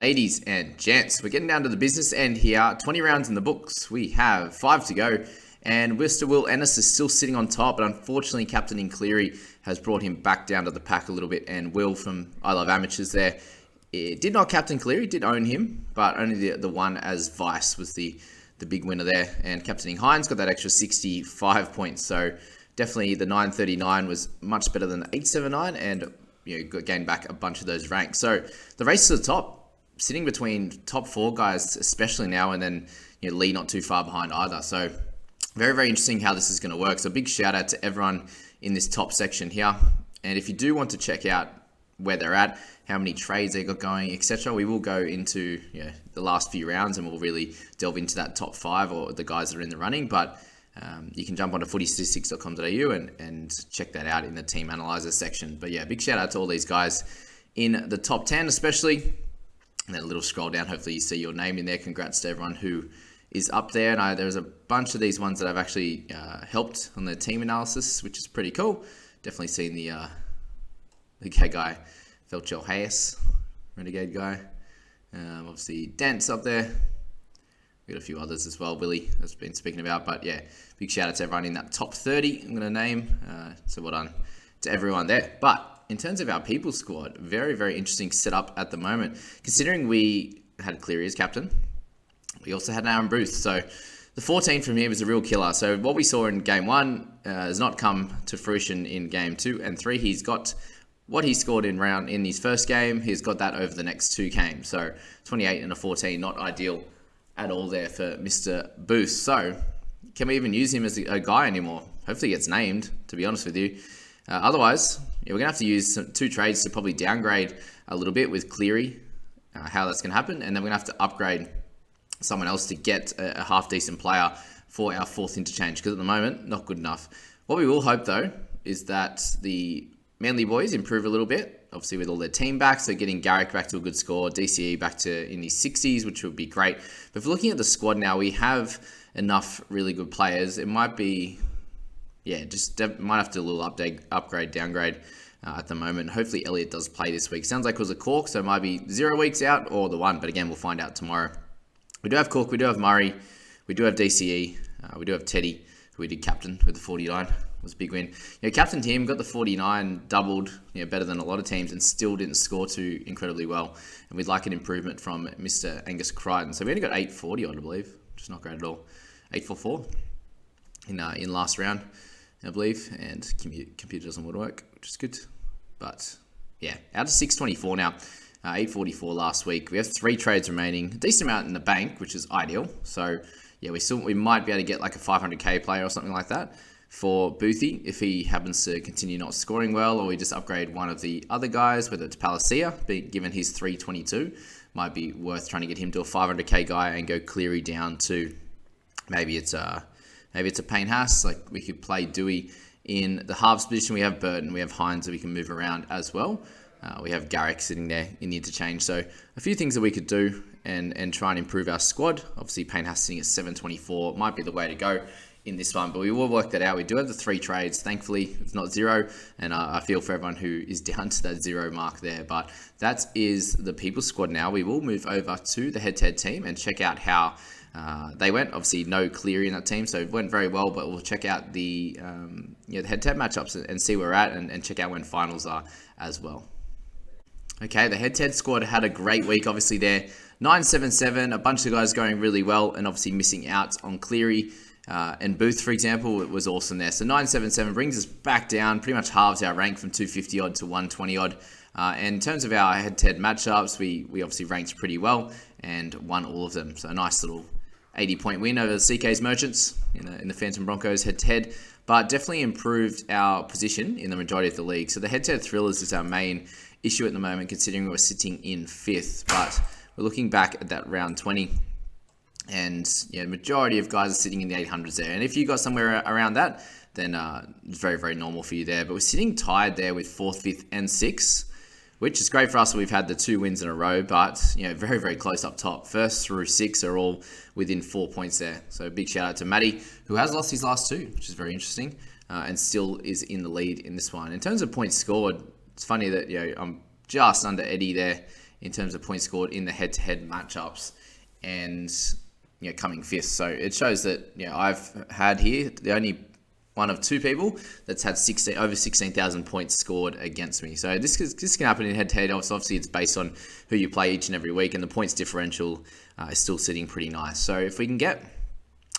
Ladies and gents, we're getting down to the business end here. 20 rounds in the books. We have 5 to go. And Mr. Will Ennis is still sitting on top, but unfortunately captaining Cleary has brought him back down to the pack a little bit. And Will from I Love Amateurs there did not captain Cleary, did own him, but only the one as vice was the big winner there. And captaining Hines got that extra 65 points. So definitely the 939 was much better than the 879 and gained back a bunch of those ranks. So the race to the top, sitting between top 4 guys, especially now, and then Lee not too far behind either. So very, very interesting how this is going to work. So big shout out to everyone in this top section here. And if you do want to check out where they're at, how many trades they got going, etc., we will go into the last few rounds and we'll really delve into that top 5 or the guys that are in the running. But you can jump onto footystatistics.com.au and check that out in the team analyzer section. But yeah, big shout out to all these guys in the top 10 especially. And then a little scroll down, hopefully you see your name in there. Congrats to everyone who is up there. And there's a bunch of these ones that I've actually helped on the team analysis, which is pretty cool. Definitely seen the gay guy, Felchel Hayes, Renegade guy. Obviously, Dent's up there. We've got a few others as well, Willie has been speaking about. But yeah, big shout out to everyone in that top 30 I'm going to name. So well done to everyone there. But in terms of our people squad, very, very interesting setup at the moment. Considering we had Cleary as captain, we also had Aaron Booth. So the 14 from here was a real killer. So what we saw in game 1 has not come to fruition in game 2 and 3. He's got what he scored in his first game. He's got that over the next 2 games. So 28 and a 14, not ideal at all there for Mr. Booth. So can we even use him as a guy anymore? Hopefully he gets named, to be honest with you. Otherwise, we're going to have to use 2 trades to probably downgrade a little bit with Cleary, how that's going to happen. And then we're going to have to upgrade someone else to get a half-decent player for our 4th interchange. Because at the moment, not good enough. What we will hope, though, is that the Manly boys improve a little bit. Obviously, with all their team back. So getting Garrick back to a good score. DCE back to in his 60s, which would be great. But if we're looking at the squad now, we have enough really good players. It might be... might have to do a little upgrade, downgrade at the moment. Hopefully Elliott does play this week. Sounds like it was a Cork, so it might be 0 weeks out or the 1, but again, we'll find out tomorrow. We do have Cork, we do have Murray, we do have DCE, we do have Teddy, who we did captain with the 49. It was a big win. Captain team got the 49 doubled, better than a lot of teams and still didn't score too incredibly well. And we'd like an improvement from Mr. Angus Crichton. So we only got 840 on, I believe, which is not great at all. 844 in last round, I believe, and computer doesn't want to work, which is good. But yeah, out of 624 now, 844 last week. We have 3 trades remaining, a decent amount in the bank, which is ideal. So yeah, we might be able to get like a 500k player or something like that for Boothie if he happens to continue not scoring well, or we just upgrade one of the other guys, whether it's Palacia, given his 322, might be worth trying to get him to a 500k guy and go Cleary down to maybe it's a Payne Haas. Like we could play Dewey in the halves position. We have Burton, we have Hines that we can move around as well. We have Garrick sitting there in the interchange. So a few things that we could do and try and improve our squad. Obviously Payne Haas sitting at 724 might be the way to go in this one, but we will work that out. We do have the 3 trades. Thankfully, it's not 0, and I feel for everyone who is down to that 0 mark there. But that is the people squad now. We will move over to the head-to-head team and check out how they went. Obviously, no Cleary in that team, so it went very well. But we'll check out the head-to-head matchups and see where we're at, and check out when finals are as well. Okay, the head-to-head squad had a great week. Obviously, there 977, a bunch of guys going really well, and obviously missing out on Cleary. And Booth, for example, it was awesome there. So 977 brings us back down, pretty much halves our rank from 250 odd to 120 odd. And in terms of our head-to-head matchups, we obviously ranked pretty well and won all of them. So a nice little 80-point win over the CK's Merchants in the Phantom Broncos head-to-head. But definitely improved our position in the majority of the league. So the head-to-head thrillers is our main issue at the moment, considering we're sitting in 5th. But we're looking back at that round 20. And the majority of guys are sitting in the 800s there. And if you got somewhere around that, then it's very, very normal for you there. But we're sitting tied there with 4th, 5th, and 6th, which is great for us. We've had the 2 wins in a row, but very, very close up top. 1st through 6 are all within 4 points there. So big shout out to Matty, who has lost his last 2, which is very interesting, and still is in the lead in this one. In terms of points scored, it's funny that I'm just under Eddie there in terms of points scored in the head-to-head matchups, and coming fifth. So it shows that I've had here the only one of two people that's had over 16,000 points scored against me. So this can happen in head-to-head. Obviously, it's based on who you play each and every week, and the points differential is still sitting pretty nice. So if we can get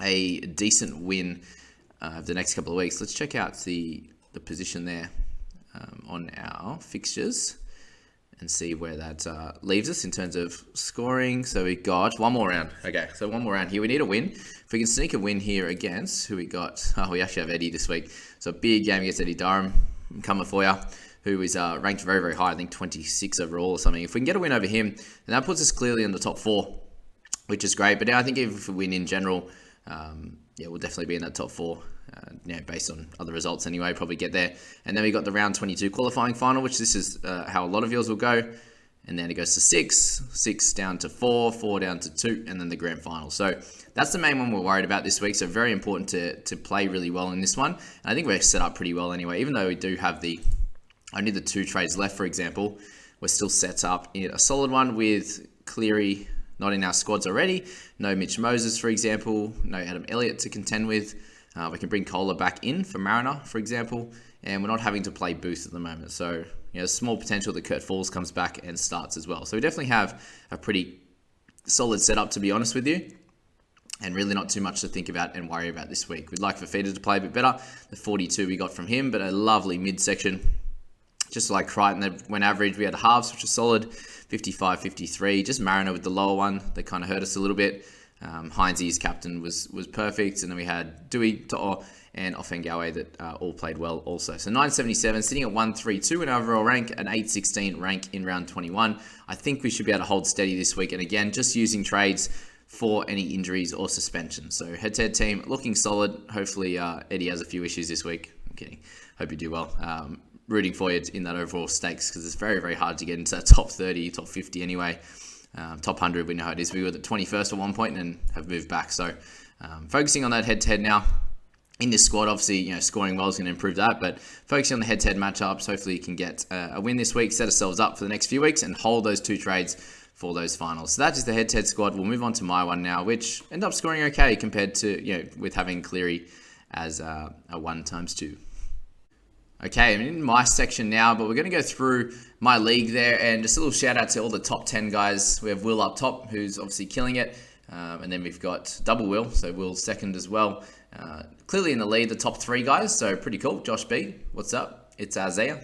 a decent win the next couple of weeks, let's check out the position there on our fixtures and see where that leaves us in terms of scoring. So we got one more round. Okay, so one more round here. We need a win. If we can sneak a win here against who we got. Oh, we actually have Eddie this week. So a big game against Eddie Durham. I'm coming for you, who is ranked very, very high. I think 26 overall or something. If we can get a win over him, then that puts us clearly in the top 4, which is great. But I think if we win in general, we'll definitely be in that top 4. Based on other results anyway, probably get there. And then we got the round 22 qualifying final, which this is how a lot of yours will go. And then it goes to 6 down to 4 down to 2, and then the grand final. So that's the main one we're worried about this week. So very important to play really well in this one. And I think we're set up pretty well anyway, even though we do have only the 2 trades left, for example. We're still set up in a solid one with Cleary not in our squads already. No Mitch Moses, for example. No Adam Elliott to contend with. We can bring Kohler back in for Mariner, for example, and we're not having to play Booth at the moment. So, small potential that Kurt Falls comes back and starts as well. So we definitely have a pretty solid setup, to be honest with you, and really not too much to think about and worry about this week. We'd like Fafita to play a bit better. The 42 we got from him, but a lovely midsection. Just like Crichton, when average, we had halves, which was solid, 55, 53. Just Mariner with the lower one that kind of hurt us a little bit. Heinze's captain was perfect, and then we had Dewey, To'o, and Offengawe that all played well also. So 977, sitting at 132 in overall rank, an 816 rank in round 21. I think we should be able to hold steady this week, and again, just using trades for any injuries or suspensions. So head-to-head team looking solid. Hopefully Eddie has a few issues this week. I'm kidding. Hope you do well. Rooting for you in that overall stakes, because it's very, very hard to get into that top 30, top 50 anyway. Top 100, we know how it is. We were the 21st at one point and have moved back. So focusing on that head-to-head now. In this squad, obviously, scoring well is going to improve that. But focusing on the head-to-head matchups, hopefully you can get a win this week, set ourselves up for the next few weeks, and hold those 2 trades for those finals. So that is the head-to-head squad. We'll move on to my one now, which ended up scoring okay compared to, with having Cleary as a 1x2. Okay, I'm in my section now, but we're going to go through my league there, and just a little shout out to all the top 10 guys. We have Will up top, who's obviously killing it, and then we've got double Will, so Will's second as well. Clearly in the lead, the top 3 guys, so pretty cool. Josh B, what's up? It's Isaiah.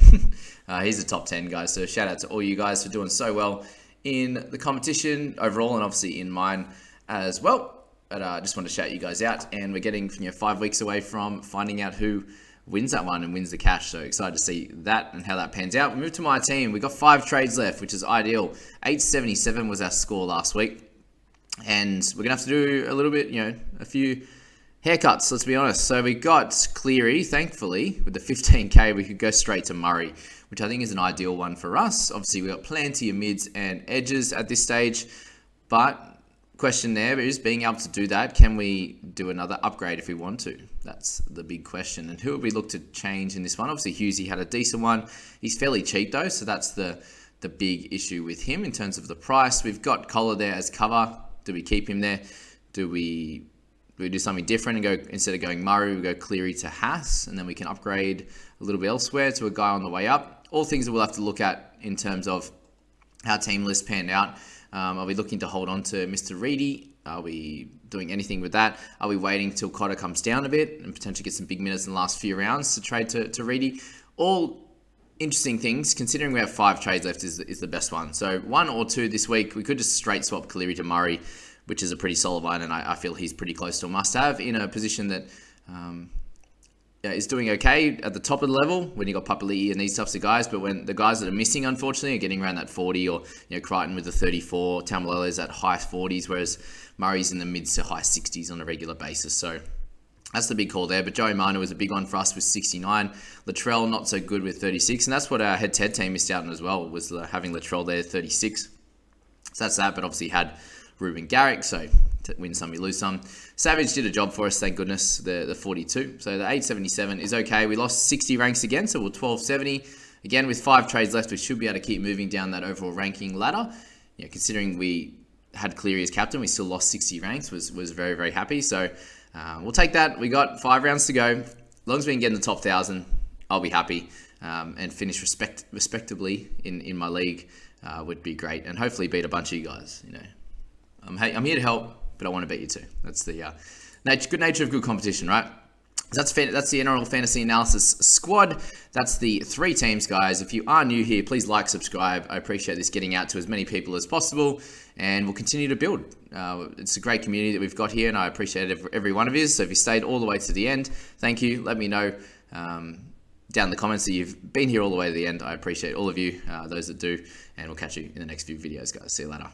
He's the top 10 guy, so shout out to all you guys for doing so well in the competition overall, and obviously in mine as well. But I just want to shout you guys out, and we're getting 5 weeks away from finding out who wins that one and wins the cash. So excited to see that and how that pans out. We move to my team. We got 5 trades left, which is ideal. 877 was our score last week. And we're going to have to do a little bit, a few haircuts, let's be honest. So we got Cleary, thankfully, with the 15k, we could go straight to Murray, which I think is an ideal one for us. Obviously, we got plenty of mids and edges at this stage, but question there is being able to do that. Can we do another upgrade if we want to? That's the big question. And who would we look to change in this one? Obviously, Hughesy had a decent one. He's fairly cheap though, so that's the big issue with him in terms of the price. We've got Kohler there as cover. Do we keep him there? Do we do something different and go, instead of going Murray, we go Cleary to Haas, and then we can upgrade a little bit elsewhere to a guy on the way up? All things that we'll have to look at in terms of how team list panned out. Are we looking to hold on to Mr. Reedy? Are we doing anything with that? Are we waiting till Cotter comes down a bit and potentially get some big minutes in the last few rounds to trade to Reedy? All interesting things, considering we have 5 trades left is the best one. So 1 or 2 this week, we could just straight swap Cleary to Murray, which is a pretty solid one, and I feel he's pretty close to a must-have in a position that is doing okay at the top of the level when you got Papali'i and these types of guys, but when the guys that are missing, unfortunately, are getting around that 40, or Crichton with the 34, Tamalolo's at high 40s, whereas Murray's in the mid to high 60s on a regular basis. So that's the big call there. But Joey Manu was a big one for us with 69. Latrell not so good with 36, and that's what our head-to-head team missed out on as well, was having Latrell there 36. So that's that, but obviously had Ruben Garrick, so to win some, you lose some. Savage did a job for us, thank goodness, the 42. So the 877 is okay. We lost 60 ranks again, so we're 1270. again, with 5 trades left, we should be able to keep moving down that overall ranking ladder. Considering we had Cleary as captain, we still lost 60 ranks, was very, very happy. So we'll take that. We got 5 rounds to go. As long as we can get in the top 1,000, I'll be happy, and finish respectably in my league would be great, and hopefully beat a bunch of you guys. I'm here to help, but I want to beat you too. That's the good nature of good competition, right? So that's the NRL Fantasy Analysis squad. That's the 3 teams, guys. If you are new here, please like, subscribe. I appreciate this getting out to as many people as possible, and we'll continue to build. It's a great community that we've got here, and I appreciate every one of you. So if you stayed all the way to the end, thank you. Let me know down in the comments that you've been here all the way to the end. I appreciate all of you, those that do, and we'll catch you in the next few videos, guys. See you later.